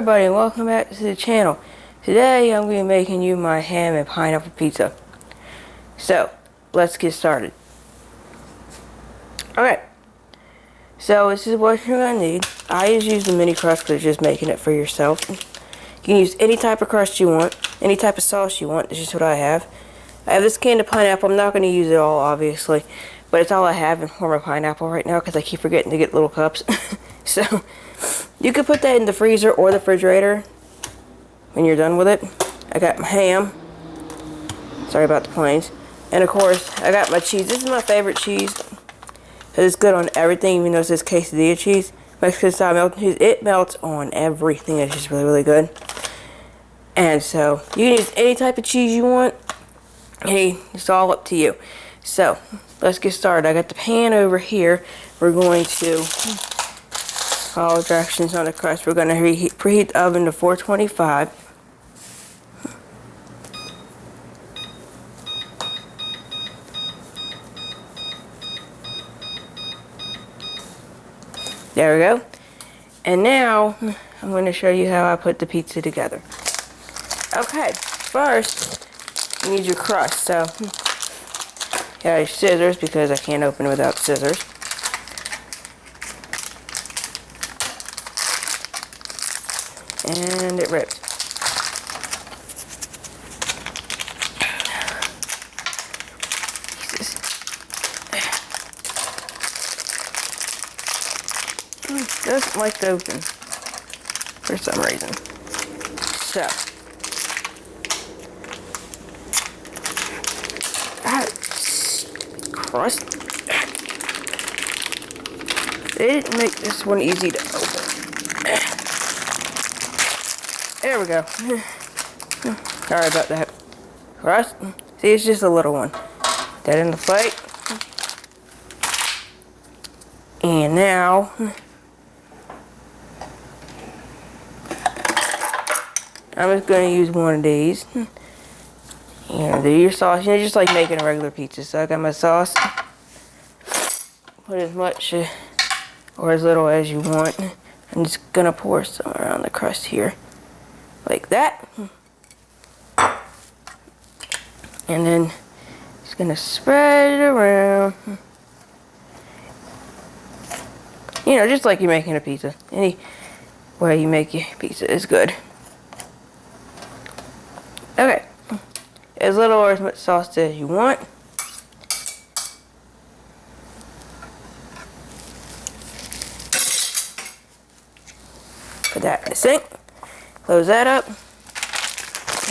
everybody, and welcome back to the channel. Today I'm going to be making you my ham and pineapple pizza. So, let's get started. Alright, so this is what you're going to need. I just use the mini crust because it's just making it for yourself. You can use any type of crust you want, any type of sauce you want. This is what I have. I have this can of pineapple. I'm not going to use it all, obviously, but it's all I have in form of pineapple right now because I keep forgetting to get little cups. So, you can put that in the freezer or the refrigerator when you're done with it. I got my ham. Sorry about the planes. And of course, I got my cheese. This is my favorite cheese because it's good on everything, even though it says quesadilla cheese. Mexican style melted cheese. It melts on everything. It's just really, really good. And so, you can use any type of cheese you want. Hey, it's all up to you. So, let's get started. I got the pan over here. We're going to follow directions on the crust. We're going to preheat the oven to 425. There we go. And now, I'm going to show you how I put the pizza together. Okay, first, you need your crust. So, you got your scissors because I can't open it without scissors. And it ripped. It doesn't like to open for some reason. So, crust. They didn't make this one easy to open. There we go. Sorry about that. Crust. See, it's just a little one. That in the plate. And now, I'm just going to use one of these. You know, do your sauce. You know, just like making a regular pizza. So I got my sauce. Put as much or as little as you want. I'm just going to pour some around the crust here. Like that. And then just going to spread it around. You know, just like you're making a pizza. Any way you make your pizza is good. Okay. As little or as much sauce as you want. Put that in the sink. Close that up.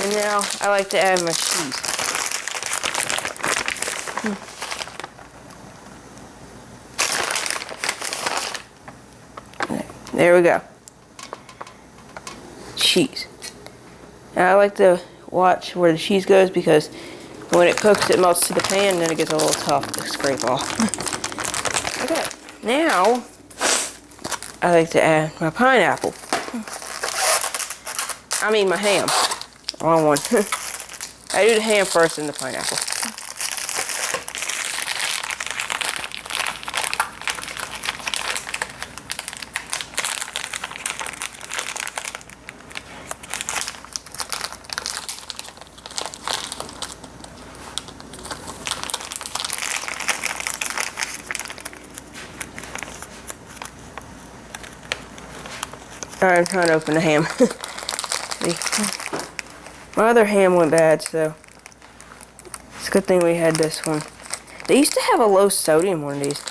And now I like to add my cheese. There we go. Cheese. Now I like to watch where the cheese goes because when it cooks it melts to the pan, then it gets a little tough to scrape off. Okay, now I like to add my pineapple. I mean my ham. Wrong one. I do the ham first and the pineapple. Alright, I'm trying to open the ham. My other ham went bad, so it's a good thing we had this one. They used to have a low sodium one of these.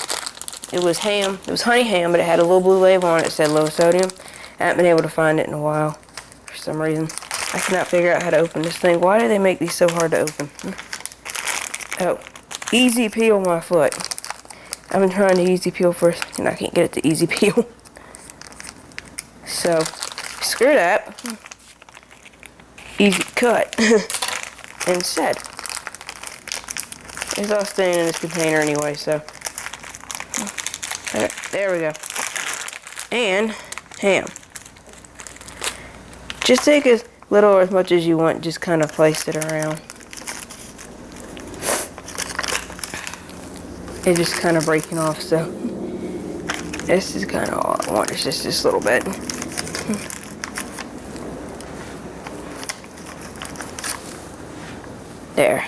It was ham. It was honey ham, but it had a little blue label on it that said low sodium. I haven't been able to find it in a while for some reason. I cannot figure out how to open this thing. Why do they make these so hard to open? Oh, easy peel my foot. I've been trying to easy peel first, and I can't get it to easy peel. So, screw that. Easy cut. Instead. It's all staying in this container anyway, so. Okay, there we go. And ham. Just take as little or as much as you want, just kind of place it around. It's just kind of breaking off, so this is kind of all I want. It's just this little bit. There.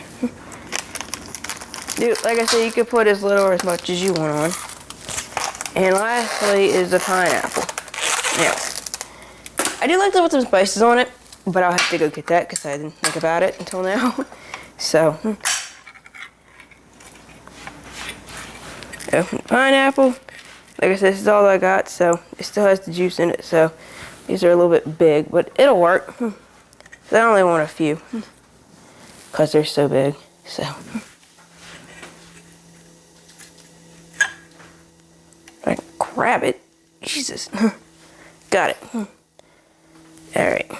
Dude, like I said, you can put as little or as much as you want on. And lastly is the pineapple. Now, I do like to put some spices on it, but I'll have to go get that because I didn't think about it until now. So, pineapple. Like I said, this is all I got, so it still has the juice in it, so these are a little bit big, but it'll work. I only want a few because they're so big, so. I can grab it. Jesus. Got it. Alright.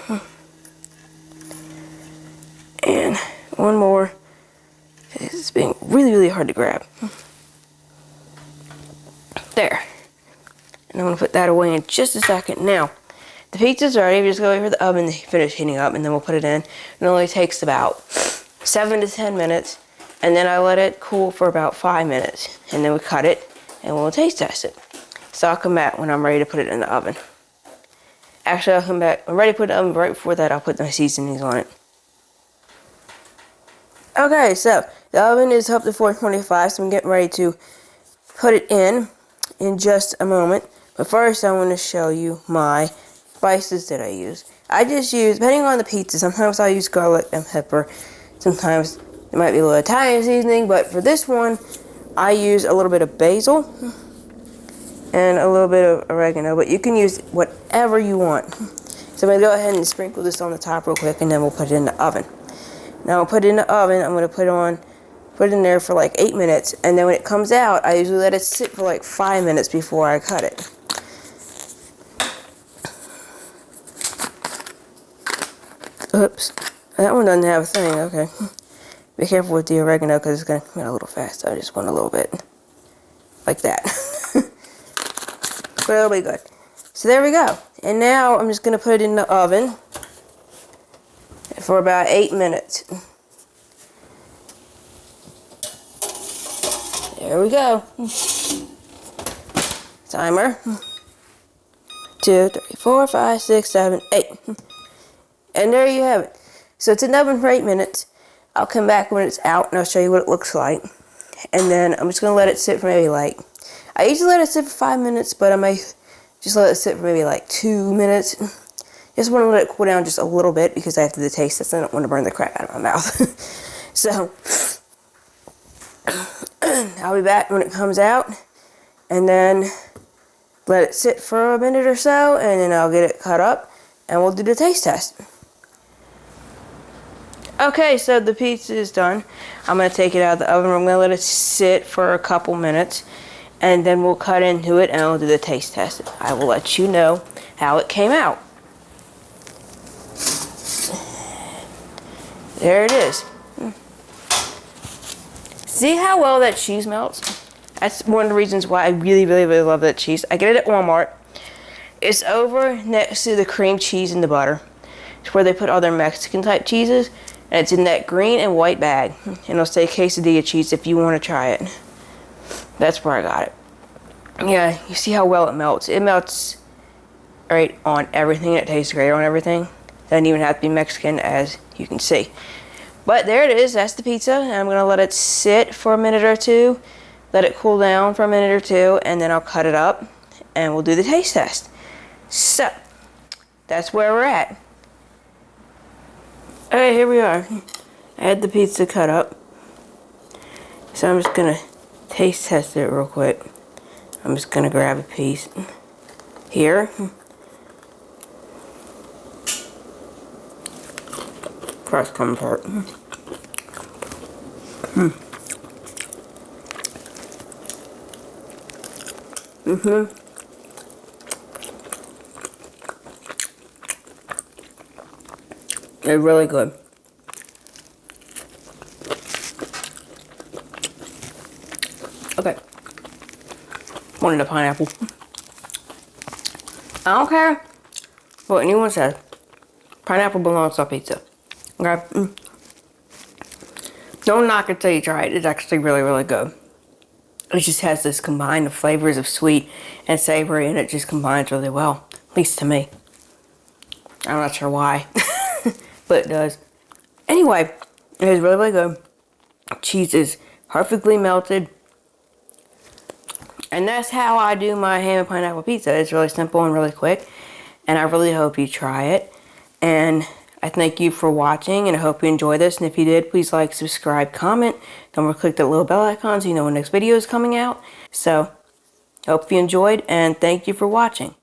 And one more. This is being really, really hard to grab. There. And I'm going to put that away in just a second. Now, the pizza's ready. We just go wait for the oven to finish heating up, and then we'll put it in. It only takes about 7 to 10 minutes. And then I let it cool for about 5 minutes. And then we cut it, and we'll taste test it. So I'll come back when I'm ready to put it in the oven. Actually, I'll come back. I'm ready to put it in the oven, but right before that, I'll put my seasonings on it. Okay, so the oven is up to 425, so I'm getting ready to put it in just a moment. But first, I want to show you my spices that I use. I just use, depending on the pizza, sometimes I use garlic and pepper. Sometimes it might be a little Italian seasoning, but for this one, I use a little bit of basil and a little bit of oregano, but you can use whatever you want. So I'm going to go ahead and sprinkle this on the top real quick, and then we'll put it in the oven. Now I'll put it in the oven. I'm going to put it in there for like 8 minutes, and then when it comes out, I usually let it sit for like 5 minutes before I cut it. Oops, that one doesn't have a thing. Okay, be careful with the oregano because it's going to come out a little fast. I just want a little bit like that. But it'll be good. So there we go. And now I'm just going to put it in the oven for about 8 minutes. There we go. Timer. 2, 3, 4, 5, 6, 7, 8. And there you have it. So it's in the oven for 8 minutes. I'll come back when it's out and I'll show you what it looks like. And then I'm just going to let it sit for maybe like, I usually let it sit for 5 minutes, but I may just let it sit for maybe like 2 minutes. Just want to let it cool down just a little bit because I have to taste this. I don't want to burn the crap out of my mouth. So, I'll be back when it comes out. And then let it sit for a minute or so. And then I'll get it cut up. And we'll do the taste test. Okay, so the pizza is done. I'm going to take it out of the oven. I'm going to let it sit for a couple minutes. And then we'll cut into it and we'll do the taste test. I will let you know how it came out. There it is. See how well that cheese melts? That's one of the reasons why I really, really, really love that cheese. I get it at Walmart. It's over next to the cream cheese and the butter. It's where they put all their Mexican type cheeses. And it's in that green and white bag. And it'll say quesadilla cheese if you want to try it. That's where I got it. Yeah, you see how well it melts. It melts right on everything. It tastes great on everything. Doesn't even have to be Mexican, as you can see. But there it is. That's the pizza. And I'm going to let it sit for a minute or two. Let it cool down for a minute or two. And then I'll cut it up. And we'll do the taste test. So, that's where we're at. Alright, here we are. I had the pizza cut up. So I'm just going to taste test it real quick. I'm just going to grab a piece here. Crust coming apart. They're really good. Okay. Wanted a pineapple. I don't care what anyone says. Pineapple belongs on pizza. Okay? Don't knock it till you try it. It's actually really, really good. It just has this combined of flavors of sweet and savory, and it just combines really well. At least to me. I'm not sure why. But it does. Anyway, It is really, really good. Cheese is perfectly melted. And that's how I do my ham and pineapple pizza. It's really simple and really quick. And I really hope you try it. And I thank you for watching, and I hope you enjoyed this. And if you did, please like, subscribe, comment. Don't forget to click that little bell icon so you know when the next video is coming out. So, hope you enjoyed, and thank you for watching.